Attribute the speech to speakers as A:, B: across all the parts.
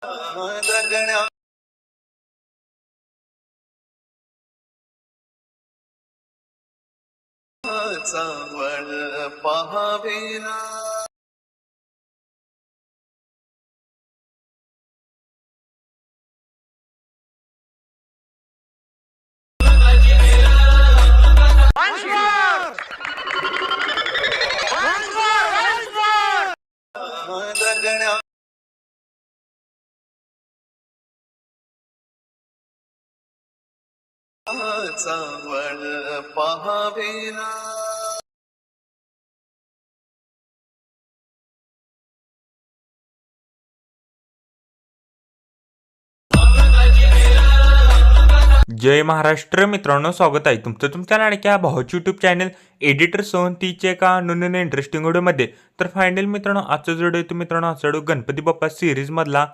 A: जगण्या चावळ पहावेला जगण्या चावळ पहावेला
B: जय महाराष्ट्र मित्रांनो, स्वागत आहे तुमचं तुमच्या लाडक्या भावाच्या यूट्यूब चॅनल एडिटर सोहंतीचे एका नवीन इंटरेस्टिंग व्हिडिओमध्ये. तर फायनल मित्रांनो, आजचा व्हिडिओ येतो मित्रांनो, आजचा व्हिडिओ गणपती बाप्पा सिरीजमधला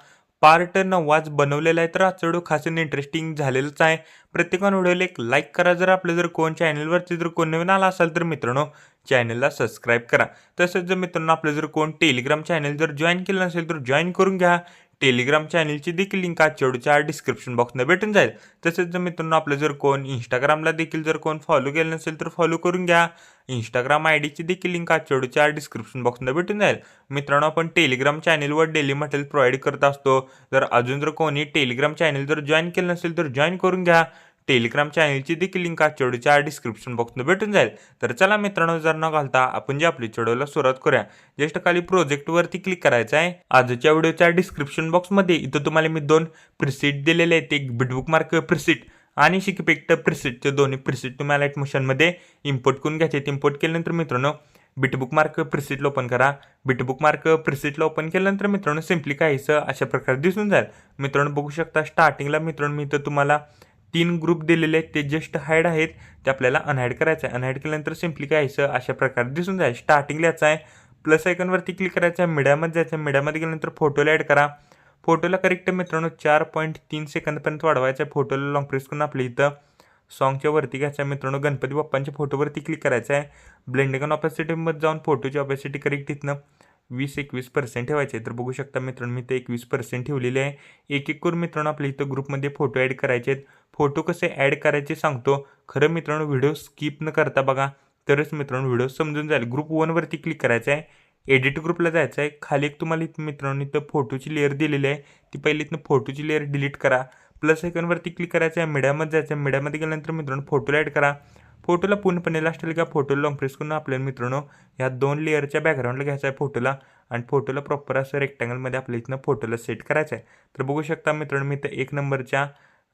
B: पार्ट 9 बनवलेला आहे. तर आजचा व्हिडिओ खास इंटरेस्टिंग झालेलाच आहे. प्रत्येकाने व्हिडिओला एक लाईक करा. जर आपलं जर कोण चॅनलवरती जर कोण नवीन आला असाल तर मित्रांनो चॅनलला सबस्क्राईब करा. तसंच जर मित्रांनो आपलं जर कोण टेलिग्राम चॅनल जर जॉईन केलं नसेल तर जॉईन करून घ्या. टेलिग्राम चॅनलची देखील लिंक आजच्या व्हिडिओच्या डिस्क्रिप्शन बॉक्समध्ये भेटून जाईल. तसेच जर मित्रांनो आपलं जर कोण इंस्टाग्रामला देखील जर कोण फॉलो केलं नसेल तर फॉलो करून घ्या. इंस्टाग्राम आयडीची देखील लिंक आजच्या व्हिडिओच्या डिस्क्रिप्शन बॉक्समध्ये भेटून जाईल. मित्रांनो आपण टेलिग्राम चॅनलवर डेली मटेरियल प्रोव्हाइड करत असतो. जर अजून जर कोणी टेलिग्राम चॅनल जर जॉईन केलं नसेल तर जॉईन करून घ्या. टेलिग्राम चॅनलची देखील लिंक आजच्या व्हिडिओच्या डिस्क्रिप्शन बॉक्समध्ये भेटून जाईल. तर चला मित्रांनो, जर न घालता आपण जे आपली व्हिडिओला सुरुवात करूया. जस्ट खाली प्रोजेक्टवरती क्लिक करायचं आहे. आजच्या व्हिडिओच्या डिस्क्रिप्शन बॉक्समध्ये इथं तुम्हाला मी 2 प्रिसेट दिलेले आहेत. एक बिटबुक मार्क प्रिसेट आणि शिकपेक्ट प्रिसेटचे दोन्ही प्रिसेट तुम्हाला मोशनमध्ये इम्पोर्ट करून घ्यायचे. इम्पोर्ट केल्यानंतर मित्रांनो बिटबुक मार्क प्रिसेटला ओपन करा. बिटबुक मार्क प्रिसेटला ओपन केल्यानंतर मित्रांनो सिम्पली काहीसं अशा प्रकारे दिसून जाईल. मित्रांनो बघू शकता स्टार्टिंगला मित्रांनो मी इथं तुम्हाला 3 ग्रुप दिलेले आहेत. ते जस्ट हाईड आहेत, ते आपल्याला अनहाईड करायचं आहे. अनहाईड केल्यानंतर सिम्पली काहीसं अशा प्रकारे दिसून जाईल. स्टार्टिंगला यायचं आहे, प्लस आयकॉनवरती क्लिक करायचं आहे, मीडियामध्ये जायचं आहे. मीडियामध्ये गेल्यानंतर फोटोला ॲड करा. फोटोला करेक्ट मित्रांनो 4.3 सेकंदपर्यंत वाढवायचं आहे. फोटोला लॉंग प्रेस करून आपल्या इथं सॉन्गच्या वरती घ्यायचं आहे. मित्रांनो गणपती बाप्पांच्या फोटोवरती क्लिक करायचं आहे. ब्लेंडिंग ऑन ऑपॅसिटीमध्ये जाऊन फोटोची ऑपॅसिटी करेक्ट इथनं 20-21% ठेवायचे आहे. तर बघू शकता मित्रांनो मी इथं 21% ठेवलेली आहे. एक एक करून मित्रांनो आपल्या इथं ग्रुपमध्ये फोटो ॲड करायचे आहेत. फोटो कसे ॲड करायचे सांगतो. खरं मित्रांनो व्हिडिओ स्किप न करता बघा, तरच मित्रांनो व्हिडिओ समजून जाईल. ग्रुप 1 वरती क्लिक करायचं आहे. एडिट ग्रुपला जायचं आहे. खाली एक तुम्हाला इथं मित्रांनो इथं फोटोची लेअर दिलेली आहे. ती पहिली इथनं फोटोची लेअर डिलीट करा. प्लस आयकॉनवरती क्लिक करायचं आहे. मीडियामध्ये जायचं आहे. मीडियामध्ये गेल्यानंतर मित्रांनो फोटोला ॲड करा. फोटोला पूर्णपणे लास्ट का फोटोला लॉंग प्रेस करून आपल्याला मित्रांनो ह्या 2 लेअरच्या बॅकग्राऊंडला घ्यायचा आहे फोटोला आणि फोटोला प्रॉपर असं रेक्टँगलमध्ये आपल्या इथनं फोटोला सेट करायचं आहे. तर बघू शकता मित्रांनो मी इथं 1 नंबरच्या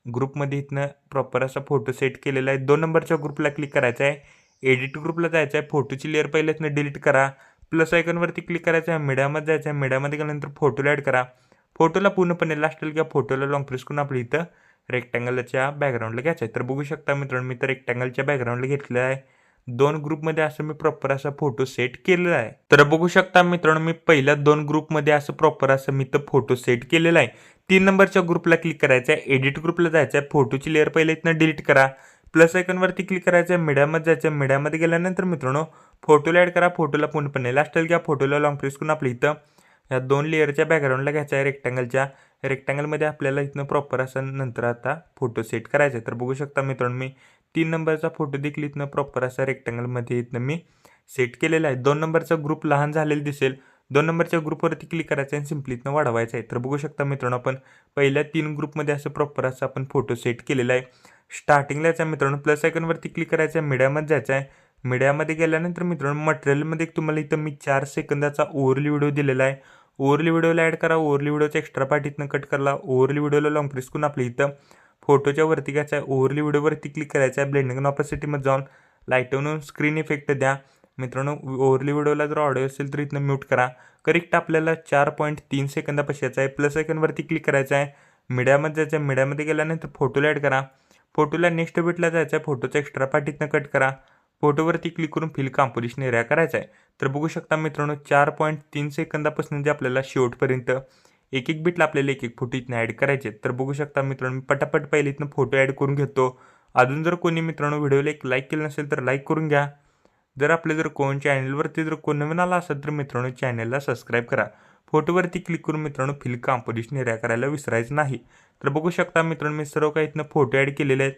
B: ग्रुपमध्ये इथनं प्रॉपर असा फोटो सेट केलेला आहे. 2 नंबरच्या ग्रुपला क्लिक करायचं आहे. एडिट ग्रुपला जायचं आहे. फोटोची लेअर पहिले इथनं डिलीट करा. प्लस आयकॉनवरती क्लिक करायचं आहे. मीडियामध्ये जायचं आहे. मीडियामध्ये गेल्यानंतर फोटोला ॲड करा. फोटोला पूर्णपणे लास्ट किंवा फोटोला लॉंग प्रेस करून आपल्या इथं रेक्टँगलच्या बॅकग्राऊंडला घ्यायचं आहे. तर बघू शकता मित्रांनो मी तर रेक्टँगलच्या बॅकग्राऊंडला घेतलेलं आहे. 2 ग्रुपमध्ये असं मी प्रॉपर असा फोटो सेट केलेला आहे. तर बघू शकता मित्रांनो मी पहिल्या 2 ग्रुपमध्ये असं प्रॉपर असं मी तर फोटो सेट केलेला आहे. 3 नंबरच्या ग्रुपला क्लिक करायचं आहे. एडिट ग्रुपला जायचं आहे. फोटोची लेअर पहिले इथनं डिलीट करा. प्लस आयकॉनवरती क्लिक करायचं आहे. मीडियामध्ये जायचं आहे. मीडियामध्ये गेल्यानंतर मित्रांनो फोटोला ॲड करा. फोटोला पूर्णपणे लास्ट घ्या. फोटोला लॉंग प्रेस करून आपल्या इथं या 2 लेअरच्या बॅकग्राऊंडला घ्यायचं आहे. रेक्टँगलमध्ये आपल्याला इथनं प्रॉपर असं नंतर आता फोटो सेट करायचा आहे. तर बघू शकता मित्रांनो मी 3 नंबरचा फोटो देखील इथनं प्रॉपर असा रेक्टँगलमध्ये इथनं मी सेट केलेला आहे. 2 नंबरचा ग्रुप लहान झालेला दिसेल. 2 नंबरच्या ग्रुपवरती क्लिक करायचं आणि सिम्पली इथनं वाढवायचं आहे. तर बघू शकता मित्रांनो आपण पहिल्या 3 ग्रुपमध्ये असं प्रॉपर असं आपण फोटो सेट केलेला आहे. स्टार्टिंगला यायचं मित्रांनो प्लस आयकॉनवरती क्लिक करायचं आहे. मीडियामध्ये जायचं आहे. मीडियामध्ये गेल्यानंतर मित्रांनो मटेरियलमध्ये तुम्हाला इथं मी 4 सेकंदाचा ओव्हरली व्हिडिओ दिलेला आहे. ओव्हरली व्हिडिओला ॲड करा. ओव्हरली व्हिडिओचा एक्स्ट्रा पार्ट इथनं कट करा. ओव्हरली व्हिडिओला लॉंग प्रेस करून आपल्या इथं फोटोच्या वरती घ्यायचा आहे. ओव्हरली व्हिडिओवरती क्लिक करायचं आहे. ब्लेंडिंग ऑन ऑपॅसिटीमध्ये जाऊन लाईटवरून स्क्रीन इफेक्ट द्या. मित्रांनो ओव्हरली व्हिडिओला जर ऑडिओ असेल तर इथनं म्यूट करा. करेक्ट आपल्याला 4.3 सेकंदापाशी यायचं आहे. प्लस आयकॉनवरती क्लिक करायचं आहे. मीडियामध्ये जायचं आहे. मीडियामध्ये गेल्यानंतर फोटोला ॲड करा. फोटोला नेक्स्ट बिटला जायचं आहे. फोटोचा एक्स्ट्रा पार्ट इथनं कट करा. फोटोवरती क्लिक करून फिल कॉम्पोजिशन एरिया करायचा आहे. तर बघू शकता मित्रांनो 4.3 सेकंदापासून जे आपल्याला शेवटपर्यंत एक एक बिटला आपल्याला एक एक फोटो इथनं ॲड करायचे. तर बघू शकता मित्रांनो मी पटापट पहिले इथनं फोटो ॲड करून घेतो. अजून जर कोणी मित्रांनो व्हिडिओला एक लाईक केलं नसेल तर लाईक करून घ्या. जर आपले जर कोण चॅनलवरती जर कोण नवीन आला असेल तर मित्रांनो चॅनलला सबस्क्राईब करा. फोटोवरती क्लिक करून मित्रांनो फिल कंपोजिशन एरिया करायला विसरायचं नाही. तर बघू शकता मित्रांनो मी सर्व काही इथनं फोटो ॲड केलेले आहेत.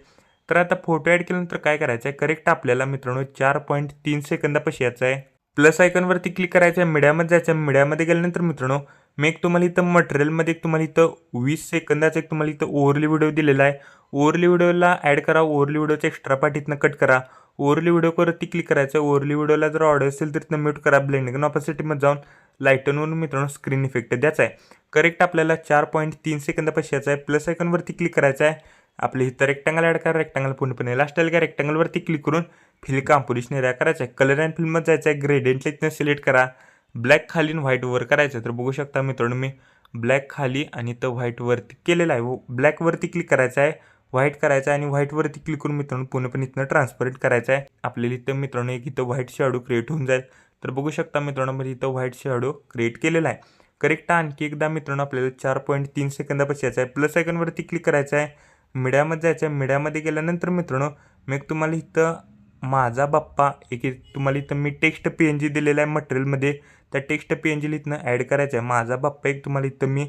B: तर आता फोटो ॲड केल्यानंतर काय करायचं आहे, करेक्ट आपल्याला मित्रांनो 4.3 सेकंदापाशी यायचं आहे. प्लस आयकॉनवरती क्लिक करायचं आहे, मीडियामध्ये जायचं आहे. मीडियामध्ये गेल्यानंतर मित्रांनो मी एक तुम्हाला इथं मटेरियलमध्ये एक तुम्हाला इथं 20 सेकंदाचा एक तुम्हाला इथं ओव्हरली व्हिडिओ दिलेला आहे. ओव्हरली व्हिडिओला ॲड करा. ओव्हरली व्हिडिओचा एक्स्ट्रा पार्ट इथनं कट करा. ओव्हरली व्हिडिओवरती क्लिक करायचं. ओव्हरली व्हिडिओला जर ऑडिओ असेल तर इथनं म्यूट करा. ब्लेंडिंग ऑपॅसिटीमध्ये जाऊन लाईटनवरून मित्रांनो स्क्रीन इफेक्ट द्यायचा आहे. करेक्ट आपल्याला 4.3 सेकंदापाशी यायचा आहे. प्लस आयकॉनवरती क्लिक करायचं आहे. आपले इथं रेक्टँगल ॲड करा. रेक्टँगल पूर्णपणे लास्ट आलं का रेक्टँगलवरती क्लिक करून फिल कंपोजिशन एरिया करायचं आहे. कलर अँड फिल्ममध्ये जायचं आहे. ग्रेडियंटला इथनं सिलेक्ट करा. ब्लॅक खाली आणि व्हाईट वर करायचं. तर बघू शकता मित्रांनो मी ब्लॅक खाली आणि इथं व्हाईटवरती केलेलं आहे. ब्लॅकवरती क्लिक करायचं आहे. व्हाईट करायचं आहे आणि व्हाईटवरती क्लिक करून मित्रांनो पूर्णपणे इथनं ट्रान्सपरंट करायचं आहे. आपल्याला इथं मित्रांनो एक इथं व्हाईट शॅडो क्रिएट होऊन जाईल. तर बघू शकता मित्रांनो मी इथं व्हाईट शॅडो क्रिएट केलेला आहे. करेक्ट आणखी एकदा मित्रांनो आपल्याला 4.3 सेकंदापाशी यायचं आहे. प्लस आयकॉनवरती क्लिक करायचं आहे. मीडियामध्ये जायचं आहे. मीडियामध्ये गेल्यानंतर मित्रांनो मी एक तुम्हाला इथं माझा बाप्पा एक तुम्हाला इथं मी टेक्स्ट PNG दिलेला आहे मटेरियलमध्ये. त्या टेक्स्ट PNG इथनं ॲड करायचं आहे. माझा बाप्पा एक तुम्हाला इथं मी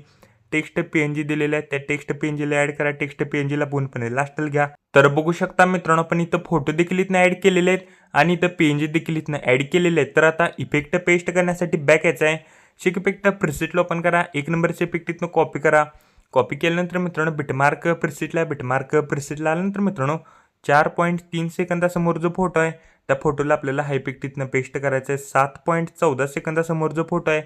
B: टेक्स्ट PNG दिलेलं आहे. त्या टेक्स्ट PNGला ॲड करा. टेक्स्ट PNGला पूर्णपणे लास्टला घ्या. तर बघू शकता मित्रांनो आपण इथं फोटो देखील इथनं ॲड केलेले आहेत आणि इथं PNG देखील इथनं ॲड केलेले आहेत. तर आता इफेक्ट पेस्ट करण्यासाठी बॅक यायचं आहे. शिक इफेक्ट प्रिसेटला ओपन करा. 1 नंबरचे इफेक्ट इथनं कॉपी करा. कॉपी केल्यानंतर मित्रांनो बिटमार्क प्रिसेटला आल्यानंतर मित्रांनो 4.3 सेकंदासमोर जो फोटो आहे त्या फोटोला आपल्याला हाय इफेक्ट इथनं पेस्ट करायचं आहे. 7.14 सेकंदासमोर जो फोटो आहे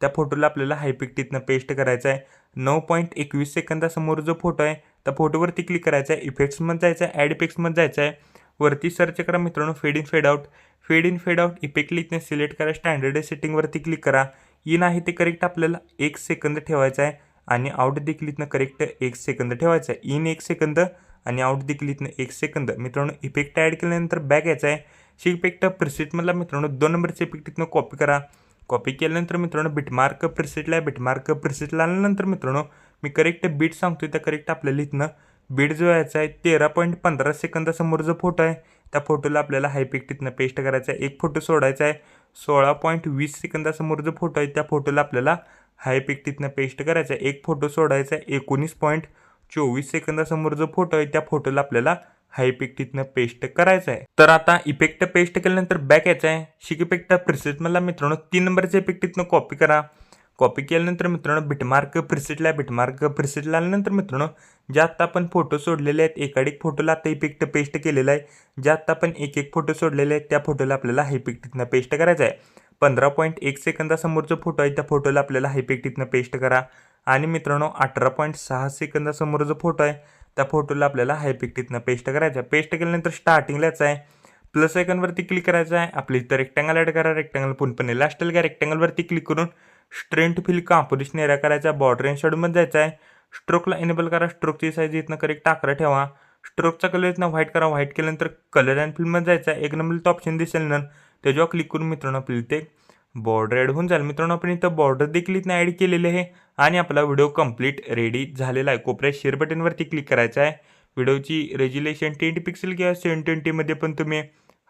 B: त्या फोटोला आपल्याला हाय इफेक्ट इथनं पेस्ट करायचं आहे. 9.21 सेकंदासमोर जो फोटो आहे त्या फोटोवरती क्लिक करायचं आहे. इफेक्ट्समध्ये जायचं आहे. ॲड इफेक्ट्समध्ये जायचं आहे. वरती सर्च करा मित्रांनो फेड इन फेड आउट इफेक्टली इथनं सिलेक्ट करा. स्टँडर्ड सेटिंगवरती क्लिक करा. इन आहे ते करेक्ट आपल्याला 1 सेकंद ठेवायचं आहे आणि आउट देखील इथनं करेक्ट 1 सेकंद ठेवायचं आहे. इन 1 सेकंद आणि आउट देखील इथनं 1 सेकंद. मित्रांनो इफेक्ट ॲड केल्यानंतर बॅक यायचं आहे. शिक इफेक्ट प्रिसेटमधला मित्रांनो 2 नंबरचे इफेक्ट इथनं कॉपी करा. कॉपी केल्यानंतर मित्रांनो बिटमार्क प्रिसेटला आल्यानंतर मित्रांनो मी करेक्ट बीट सांगतोय त्या करेक्ट आपल्याला इथनं बीट जो यायचा आहे 13.15 सेकंदासमोर जो फोटो आहे त्या फोटोला आपल्याला हाय इफेक्ट इथनं पेस्ट करायचा आहे. एक फोटो सोडायचा आहे. 16.20 सेकंदासमोर जो फोटो आहे त्या फोटोला आपल्याला हाय इफेक्ट इथनं पेस्ट करायचा आहे. एक फोटो सोडायचा आहे. 19.24 सेकंदासमोर जो फोटो आहे त्या फोटोला आपल्याला हाय इफेक्ट इथनं पेस्ट करायचं आहे. तर आता इफेक्ट पेस्ट केल्यानंतर बॅक यायचं आहे. शिक इफेक्ट प्रिसेटमधला मित्रांनो 3 नंबरचे इफेक्ट इथनं कॉपी करा. कॉपी केल्यानंतर मित्रांनो बिटमार्क प्रिसेटला आल्यानंतर मित्रांनो ज्या आत्ता आपण फोटो सोडलेले आहेत एकाडिक फोटोला आता इफेक्ट पेस्ट केलेला आहे. ज्या आत्ता आपण एक फोटो सोडलेले आहेत त्या फोटोला आपल्याला हाय इफेक्ट इथनं पेस्ट करायचं आहे. 15.1 सेकंदासमोर जो फोटो आहे त्या फोटोला आपल्याला हाय इफेक्ट इथनं पेस्ट करा. आणि मित्रांनो 18.6 सेकंदासमोर जो फोटो आहे त्या फोटोला आपल्याला हाय इफेक्ट इथनं पेस्ट करायचं आहे. पेस्ट केल्यानंतर स्टार्टिंगलाच आहे. प्लस आयकॉनवरती क्लिक करायचं आहे. आपली इथं रेक्टँगल ॲड करा. रेक्टँगल पूर्णपणे लास्टला घ्या. रेक्टँगलवरती क्लिक करून स्ट्रेंथ फिल कंपोजिशन एरिया करायचा. बॉर्डर अँड शेडोमध्ये जायचं आहे. स्ट्रोकला इनेबल करा. स्ट्रोकची साईज इथनं करेक्ट 11 ठेवा. स्ट्रोकचा कलर इथनं व्हाईट करा. व्हाईट केल्यानंतर कलर अँड फिल्ममध्ये जायचं आहे. 1 नंबरचा ऑप्शन दिसेल ना त्याच्यावर क्लिक करून मित्रांनो आपल्याला ते बॉर्डर ॲड होऊन जाईल. मित्रांनो आपण इथं बॉर्डर देखील इथनं ॲड केलेले आहे आणि आपला व्हिडिओ कंप्लीट रेडी झालेला आहे. कोपऱ्यात शेअर बटनवरती क्लिक करायचं आहे. व्हिडिओची रेज्युलेशन 10 पिक्सेल किंवा 720मध्ये पण तुम्ही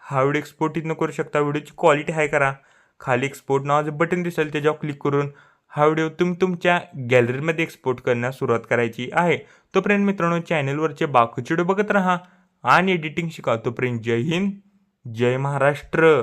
B: हा व्हिडिओ एक्सपोर्ट इथनं करू शकता. व्हिडिओची क्वालिटी हाय करा. खाली एक्सपोर्ट नावाचं बटन दिसेल त्याच्यावर क्लिक करून हा व्हिडिओ तुम्ही तुमच्या गॅलरीमध्ये एक्सपोर्ट करण्यास सुरुवात करायची आहे. तोपर्यंत मित्रांनो चॅनलवरचे बाकीचे व्हिडिओ बघत राहा आणि एडिटिंग शिका. तोपर्यंत जय हिंद जय महाराष्ट्र.